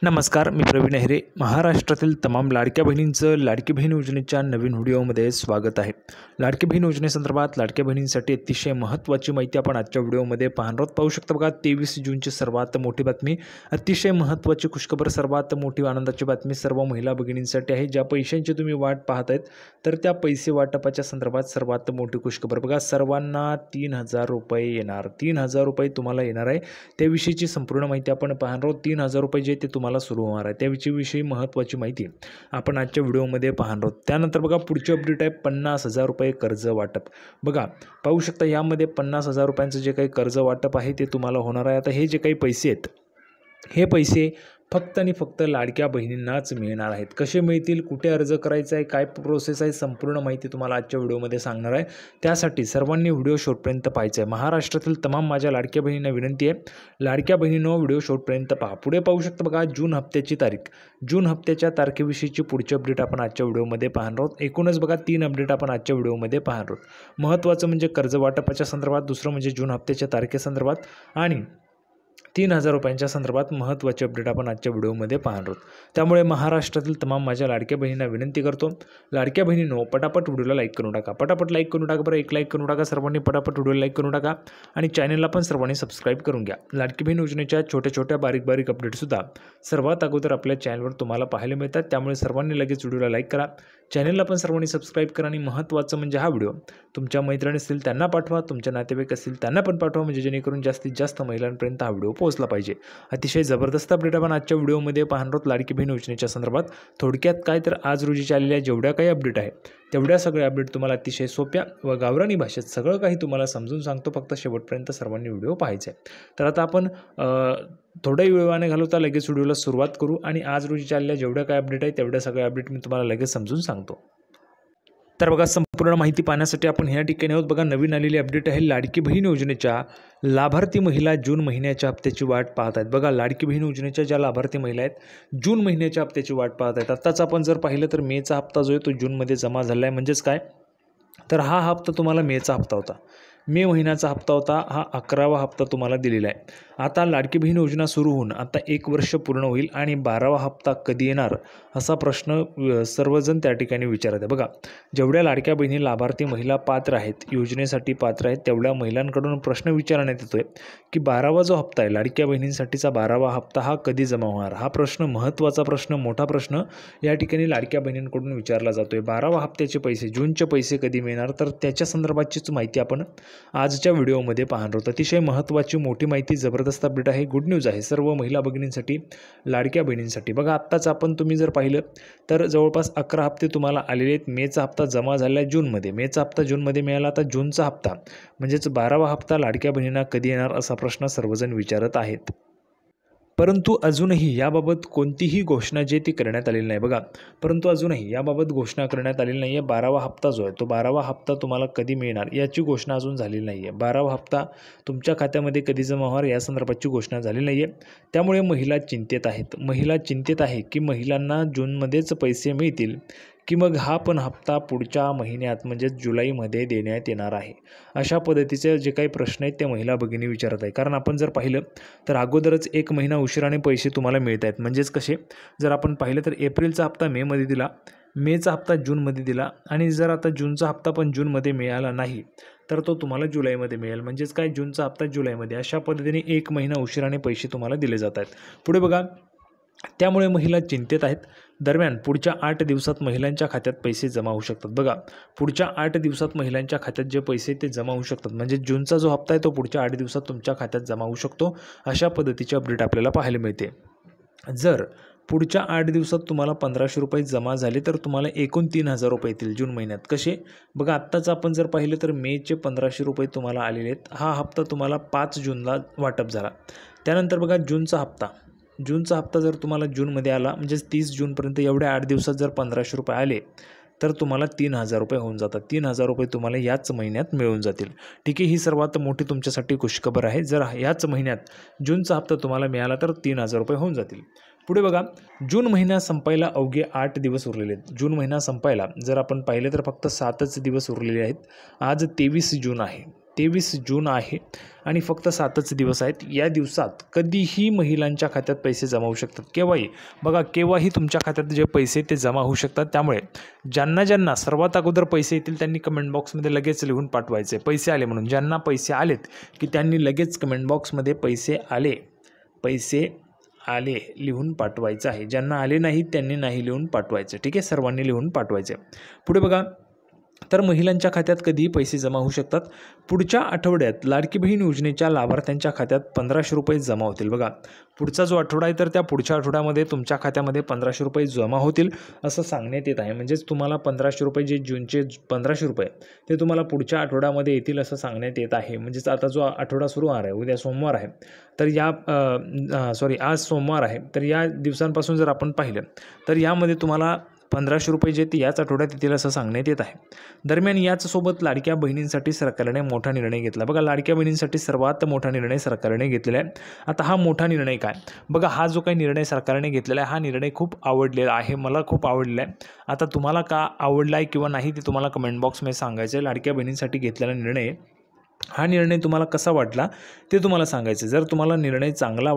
नमस्कार, मी प्रवीण अहिरे. महाराष्ट्रातील तमाम लाडक्या बहिणींचं लाडकी बहीण योजनेच्या नवीन व्हिडिओमध्ये स्वागत आहे. लाडकी बहीण योजनेसंदर्भात लाडक्या बहिणींसाठी अतिशय महत्त्वाची माहिती आपण आजच्या व्हिडिओमध्ये पाहू शकता. बघा, 23 जूनची सर्वात मोठी बातमी, अतिशय महत्त्वाची खुशखबर, सर्वात मोठी आनंदाची बातमी सर्व महिला भगिनींसाठी आहे. ज्या पैशांची तुम्ही वाट पाहत आहेत तर त्या पैसे वाटपाच्या संदर्भात सर्वात मोठी खुशखबर. बघा, सर्वांना 3,000 रुपये येणार. 3,000 रुपये तुम्हाला येणार आहे. त्याविषयीची संपूर्ण माहिती आपण पाहणार आहोत. 3,000 रुपये जे ते तुम्हाला सुरू होणार आहे त्याविषयी महत्त्वाची माहिती आपण आजच्या व्हिडिओमध्ये पाहणार आहोत. त्यानंतर बघा, पुढची अपडेट आहे 50,000 रुपये कर्ज वाटप. बघा, पाहू शकता यामध्ये 50,000 रुपयांचं जे काही कर्ज वाटप आहे ते तुम्हाला होणार आहे. आता हे जे काही पैसे आहेत हे पैसे फक्त आणि फक्त लाडक्या बहिणींनाच मिळणार आहेत. कसे मिळतील, कुठे अर्ज करायचा आहे, काय प्रोसेस आहे, संपूर्ण माहिती तुम्हाला आजच्या व्हिडिओमध्ये सांगणार आहे. त्यासाठी सर्वांनी व्हिडिओ शेवटपर्यंत पाहायचा आहे. महाराष्ट्रातील तमाम माझ्या लाडक्या बहिणींना विनंती आहे, लाडक्या बहिणींनो व्हिडिओ शेवटपर्यंत पहा. पुढे पाहू शकता बघा, जून हप्त्याची तारीख, जून हप्त्याच्या तारखेविषयीची पुढची अपडेट आपण आजच्या व्हिडिओमध्ये पाहणार आहोत. एकूणच बघा 3 अपडेट आपण आजच्या व्हिडिओमध्ये पाहणार आहोत. महत्त्वाचं म्हणजे कर्ज वाटपाच्या संदर्भात, दुसरं म्हणजे जून हप्त्याच्या तारखेसंदर्भात आणि 3,000 रुपयांच्या संदर्भात महत्त्वाचे अपडेट आपण आजच्या व्हिडिओमध्ये पाहणार आहोत. त्यामुळे महाराष्ट्रातील तमाम माझ्या लाडक्या बहिणींना विनंती करतो, लाडक्या बहिणींनो पटापट व्हिडिओला लाईक करून टाका. पटापट लाईक करून टाका. बरं, एक लाईक करून टाका सर्वांनी, पटापट व्हिडिओला लाईक करून टाका आणि चॅनलला पण सर्वांनी सबस्क्राईब करून घ्या. लाडकी बहीण योजनेच्या छोट्या छोट्या बारीक अपडेटसुद्धा सर्वात अगोदर आपल्या चॅनलवर तुम्हाला पाहायला मिळतात. त्यामुळे सर्वांनी लगेच व्हिडिओला लाईक करा, चॅनलला पण सर्वांनी सबस्क्राईब करा आणि महत्त्वाचं म्हणजे हा व्हिडिओ तुमच्या मैत्रिणी असतील त्यांना पाठवा, तुमच्या नातेवाईक असतील त्यांना पण पाठवा, म्हणजे जेणेकरून जास्तीत जास्त महिलांपर्यंत हा व्हिडिओ पोहोचला पाहिजे. अतिशय जबरदस्त अपडेट आपण आजच्या व्हिडिओमध्ये पाहणार आहोत लाडकी बहीण योजनेच्या संदर्भात. थोडक्यात काय तर आज रोजीच्या आलेल्या जेवढ्या काही अपडेट आहे तेवढ्या सगळ्या अपडेट तुम्हाला अतिशय सोप्या व गावरानी भाषेत सगळं काही तुम्हाला समजून सांगतो. फक्त शेवटपर्यंत सर्वांनी व्हिडिओ पाहायचा आहे. तर आता आपण थोडाही वेळाने घालवता लगेच व्हिडिओला सुरुवात करू आणि आज रोजीच्या आलेल्या जेवढ्या काही अपडेट आहे तेवढ्या सगळ्या अपडेट मी तुम्हाला लगेच समजून सांगतो. तर बघा, संपूर्ण माहिती पाहण्यासाठी आपण ह्या ठिकाणी आहोत. बघा, नवीन आलेली अपडेट आहे, लाडकी बहीण योजनेच्या लाभार्थी महिला जून महिन्याच्या हप्त्याची वाट पाहत आहेत. बघा, लाडकी बहीण योजनेच्या ज्या लाभार्थी महिला आहेत जून महिन्याच्या हप्त्याची वाट पाहत आहेत. आत्ताच आपण जर पाहिलं तर मेचा हप्ता जो आहे तो जूनमध्ये जमा झाला आहे. म्हणजेच काय, तर हा हप्ता तुम्हाला मेचा हप्ता होता, मे महिन्याचा हप्ता होता, हा 11वा हप्ता तुम्हाला दिलेला आहे. आता लाडकी बहीण योजना सुरू होऊन आता 1 वर्ष पूर्ण होईल आणि 12वा हप्ता कधी येणार असा प्रश्न सर्वजण त्या ठिकाणी विचारत आहे. बघा, जेवढ्या लाडक्या बहिणी लाभार्थी महिला पात्र आहेत, योजनेसाठी पात्र आहेत, तेवढ्या महिलांकडून प्रश्न विचारण्यात येतोय की 12वा जो हप्ता आहे लाडक्या बहिणींसाठीचा 12वा हप्ता हा कधी जमा होणार. हा प्रश्न महत्त्वाचा प्रश्न, मोठा प्रश्न या ठिकाणी लाडक्या बहिणींकडून विचारला जातोय. 12वा हप्त्याचे पैसे, जूनचे पैसे कधी मिळणार, तर त्याच्या संदर्भाचीच माहिती आपण आजच्या व्हिडिओमध्ये पाहणार आहोत. अतिशय महत्त्वाची मोठी माहिती, जबरदस्त अपडेट आहे, गुड न्यूज आहे सर्व महिला भगिनींसाठी, लाडक्या बहिणींसाठी. बघा, आत्ताच आपण तुम्ही जर पाहिलं तर जवळपास 11 हप्ते तुम्हाला आलेले आहेत. मेचा हप्ता जमा झाला आहे जूनमध्ये, मेचा हप्ता जूनमध्ये मिळाला. आता जूनचा हप्ता म्हणजेच 12वा हप्ता लाडक्या बहिणींना कधी येणार असा प्रश्न सर्वजण विचारत आहेत. परंतु अजूनही याबाबत कोणतीही घोषणा जी ती करण्यात आलेली नाही. बघा, परंतु अजूनही याबाबत घोषणा करण्यात आलेली नाही आहे. 12वा हप्ता जो आहे तो 12वा हप्ता तुम्हाला कधी मिळणार याची घोषणा अजून झालेली नाही आहे. 12वा हप्ता तुमच्या खात्यामध्ये कधी जमा होणार या संदर्भाची घोषणा झाली नाही आहे. त्यामुळे महिला चिंतेत आहेत. महिला चिंतेत आहे की महिलांना जूनमध्येच पैसे मिळतील की मग हा पण हप्ता पुढच्या महिन्यात म्हणजेच जुलैमध्ये देण्यात येणार आहे. अशा पद्धतीचे जे काही प्रश्न आहेत ते महिला भगिनी विचारत आहे. कारण आपण जर पाहिलं तर अगोदरच 1 महिना उशिराने पैसे तुम्हाला मिळत आहेत. म्हणजेच कसे, जर आपण पाहिलं तर एप्रिलचा हप्ता मेमध्ये दिला, मेचा हप्ता जूनमध्ये दिला आणि जर आता जूनचा हप्ता पण जूनमध्ये मिळाला नाही तर तो तुम्हाला जुलैमध्ये मिळेल. म्हणजेच काय, जूनचा हप्ता जुलैमध्ये, अशा पद्धतीने 1 महिना उशिराने पैसे तुम्हाला दिले जात आहेत. पुढे बघा, त्यामुळे महिला चिंतेत आहेत. दरम्यान पुढच्या 8 दिवसात महिलांच्या खात्यात पैसे जमा होऊ शकतात. बघा, पुढच्या 8 दिवसात महिलांच्या खात्यात जे पैसे ते जमा होऊ शकतात. म्हणजे जूनचा जो हप्ता आहे तो पुढच्या 8 दिवसात तुमच्या खात्यात जमा होऊ शकतो. अशा पद्धतीचे अपडेट आपल्याला पाहायला मिळते. जर पुढच्या 8 दिवसात तुम्हाला 1,500 रुपये जमा झाले तर तुम्हाला एकूण 3,000 रुपये येतील जून महिन्यात. कसे, बघा, आत्ताच आपण जर पाहिलं तर मेचे 1,500 रुपये तुम्हाला आलेले आहेत. हा हप्ता तुम्हाला 5 जूनला वाटप झाला. त्यानंतर बघा, जूनचा हप्ता जर तुम्हाला जूनमध्ये आला, म्हणजेच 30 जूनपर्यंत एवढ्या 8 दिवसात जर 1,500 रुपये आले तर तुम्हाला 3,000 रुपये होऊन जातात. 3,000 रुपये तुम्हाला याच महिन्यात मिळून जातील. ठीक आहे, ही सर्वात मोठी तुमच्यासाठी खुशखबर आहे. जर याच महिन्यात जूनचा हप्ता तुम्हाला मिळाला तर 3,000 रुपये होऊन जातील. पुढे बघा, जून महिना संपायला अवघे 8 दिवस उरलेले आहेत. जून महिना संपायला जर आपण पाहिले तर फक्त 7च दिवस उरलेले आहेत. आज 23 जून आहे. 23 जून आहे आणि फक्त 7च दिवस आहेत. या दिवसात कधीही महिलांच्या खात्यात पैसे जमा होऊ शकतात. केव्हाही बघा, केव्हाही तुमच्या खात्यात जे पैसे ते जमा होऊ शकतात. त्यामुळे ज्यांना सर्वात अगोदर पैसे येतील त्यांनी कमेंट बॉक्समध्ये लगेच लिहून पाठवायचे पैसे आले म्हणून. ज्यांना पैसे आलेत की त्यांनी लगेच कमेंट बॉक्समध्ये पैसे आले लिहून पाठवायचं आहे. ज्यांना आले नाहीत त्यांनी नाही लिहून पाठवायचं. ठीक आहे, सर्वांनी लिहून पाठवायचे. पुढे बघा, तर महिलांच्या खात्यात कधीही पैसे जमा होऊ शकतात. पुढच्या आठवड्यात लाडकी बहीण योजनेच्या लाभार्थ्यांच्या खात्यात 1500 रुपये जमा होतील. बघा, पुढचा जो आठवडा आहे तर त्या पुढच्या आठवड्यामध्ये तुमच्या खात्यामध्ये 1500 रुपये जमा होतील असं सांगण्यात येत आहे. म्हणजेच तुम्हाला 1500 रुपये, जे जूनचे 1500 रुपये ते तुम्हाला पुढच्या आठवड्यामध्ये येतील असं सांगण्यात येत आहे. म्हणजेच आता जो आठवडा सुरू आहे, उद्या सोमवार आहे, तर आज सोमवार आहे, तर या दिवसांपासून जर आपण पाहिलं तर यामध्ये तुम्हाला 1500 रुपये जे ते याच आठवड्यात येतील असं सांगण्यात येत आहे. दरम्यान याचसोबत लाडक्या बहिणींसाठी सरकारने मोठा निर्णय घेतला. बघा, लाडक्या बहिणींसाठी सर्वात मोठा निर्णय सरकारने घेतलेला आहे. आता हा मोठा निर्णय काय? बघा, हा जो काही निर्णय सरकारने घेतलेला आहे हा निर्णय खूप आवडलेला आहे, मला खूप आवडलेला आहे. आता तुम्हाला का आवडला आहे किंवा नाही ते तुम्हाला कमेंट बॉक्समध्ये सांगायचं आहे. लाडक्या बहिणींसाठी घेतलेला निर्णय, हा निर्णय तुम्हाला कसा वाटला ते तुम्हाला सांगायचं. जर तुम्हाला निर्णय चांगला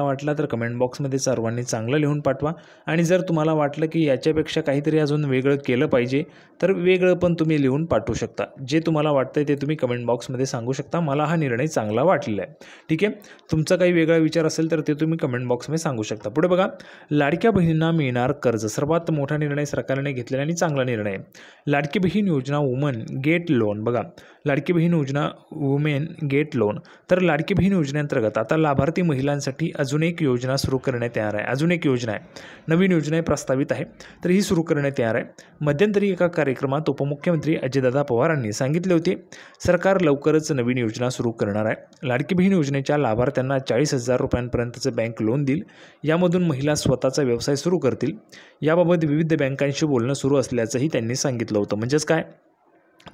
वाटला तर कमेंट बॉक्समध्ये सर्वांनी चांगलं लिहून पाठवा. आणि जर तुम्हाला वाटलं की याच्यापेक्षा काहीतरी अजून वेगळं केलं पाहिजे तर वेगळं पण तुम्ही लिहून पाठवू शकता. जे तुम्हाला वाटतं ते तुम्ही कमेंट बॉक्समध्ये सांगू शकता. मला हा निर्णय चांगला वाटलेला आहे. ठीक आहे, तुमचा काही वेगळा विचार असेल तर ते तुम्ही कमेंट बॉक्समध्ये सांगू शकता. पुढे बघा, लाडक्या बहिणींना मिळणार कर्ज. सर्वात मोठा निर्णय सरकारने घेतलेला आणि चांगला निर्णय आहे. लाडकी बहीण योजना वुमन गेट लोन. बघा, लाडकी बहीण योजना वुमेन गेट लोन. तर लाडकी बहीण योजनेअंतर्गत आता लाभार्थी महिलांसाठी अजून एक योजना सुरू करण्यात येणार आहे. अजून एक योजना आहे, नवीन योजना प्रस्तावित आहे, तर ही सुरू करण्यात येणार आहे. मध्यंतरी एका कार्यक्रमात उपमुख्यमंत्री अजितदादा पवार यांनी सांगितले होते, सरकार लवकरच नवीन योजना सुरू करणार आहे. लाडकी बहीण योजनेच्या लाभार्थ्यांना 40,000 रुपयांपर्यंतचं बँक लोन देईल. यामधून महिला स्वतःचा व्यवसाय सुरू करतील. याबाबत विविध बँकांशी बोलणं सुरू असल्याचंही त्यांनी सांगितलं होतं. म्हणजेच काय,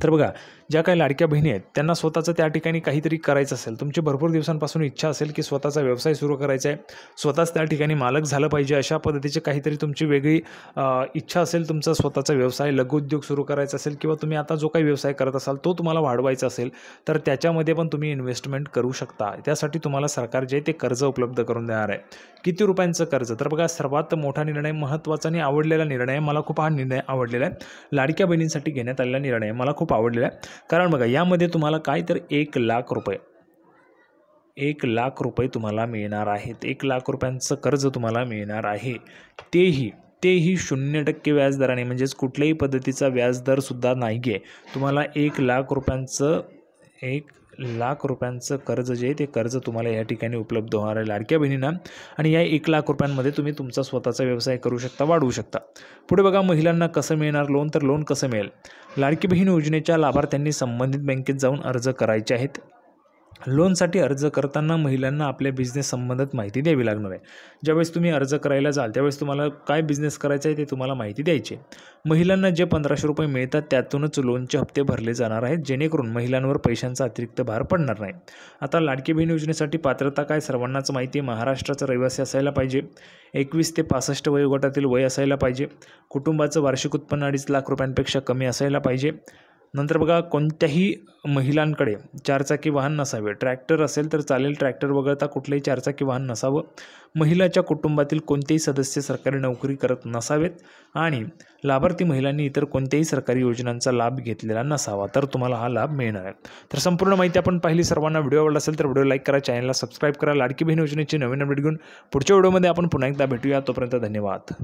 तर बघा, ज्या काही लाडक्या बहिणी आहेत त्यांना स्वतःचं त्या ठिकाणी काहीतरी करायचं असेल, तुमची भरपूर दिवसांपासून इच्छा असेल की स्वतःचा व्यवसाय सुरू करायचा आहे, स्वतःच त्या ठिकाणी मालक झालं पाहिजे, अशा पद्धतीचे काहीतरी तुमची वेगळी इच्छा असेल, तुमचा स्वतःचा व्यवसाय, लघुउद्योग सुरू करायचा असेल किंवा तुम्ही आता जो काही व्यवसाय करत असाल तो तुम्हाला वाढवायचा असेल तर त्याच्यामध्ये पण तुम्ही इन्व्हेस्टमेंट करू शकता. त्यासाठी तुम्हाला सरकार जे ते कर्ज उपलब्ध करून देणार आहे. किती रुपयांचं कर्ज? तर बघा, सर्वात मोठा निर्णय, महत्त्वाचा आणि आवडलेला निर्णय, मला खूप हा निर्णय आवडलेला आहे. लाडक्या बहिणींसाठी घेण्यात आलेला निर्णय मला खूप आवडलेला आहे. कारण बघा, यामध्ये तुम्हाला काय तर 1 लाख रुपये तुम्हाला मिळणार आहेत. 1 लाख रुपयांचं कर्ज तुम्हाला मिळणार आहे. तेही 0% व्याजदराने, म्हणजेच कुठल्याही पद्धतीचा व्याजदरसुद्धा नाही आहे. तुम्हाला 1 लाख रुपयांचं कर्ज जे ते कर्ज तुम्हाला या ठिकाणी उपलब्ध होणार आहे लाडक्या बहिणींना. आणि या 1 लाख रुपयांमध्ये तुम्ही तुमचा स्वतःचा व्यवसाय करू शकता, वाढवू शकता. पुढे बघा, महिलांना कसं मिळणार लोन? तर लोन कसं मिळेल? लाडकी बहीण योजनेच्या लाभार्थ्यांनी संबंधित बँकेत जाऊन अर्ज करायचे आहेत. लोनसाठी अर्ज करताना महिलांना आपल्या बिझनेस संबंधात माहिती द्यावी लागणार आहे. ज्यावेळेस तुम्ही अर्ज करायला जाल त्यावेळेस तुम्हाला काय बिझनेस करायचा आहे ते तुम्हाला माहिती द्यायची आहे. महिलांना जे 1500 रुपये मिळतात त्यातूनच लोनचे हप्ते भरले जाणार आहेत, जेणेकरून महिलांवर पैशांचा अतिरिक्त भार पडणार नाही. आता लाडकी बहीण योजनेसाठी पात्रता काय? सर्वांनाच माहिती आहे, महाराष्ट्राचा रहिवासी असायला पाहिजे, 21 ते 65 वयोगटातील वय असायला पाहिजे, कुटुंबाचं वार्षिक उत्पन्न 2.5 लाख रुपयांपेक्षा कमी असायला पाहिजे. नंतर बघा, कोणत्याही महिलांकडे 4 चाकी वाहन नसावे. ट्रॅक्टर असेल तर चालेल, ट्रॅक्टर वगळता कुठलेही 4 चाकी वाहन नसावं. महिलाच्या कुटुंबातील कोणतेही सदस्य सरकारी नोकरी करत नसावेत आणि लाभार्थी महिलांनी इतर कोणत्याही सरकारी योजनांचा लाभ घेतलेला नसावा, तर तुम्हाला हा लाभ मिळणार आहे. तर संपूर्ण माहिती आपण पाहिली. सर्वांना व्हिडिओ आवडला असेल तर व्हिडिओ लाईक करा, चॅनलला सबस्क्राईब करा. लाडकी बहीण योजनेची नवीन अपडेट घेऊन पुढच्या व्हिडिओमध्ये आपण पुन्हा एकदा भेटूया. तोपर्यंत धन्यवाद.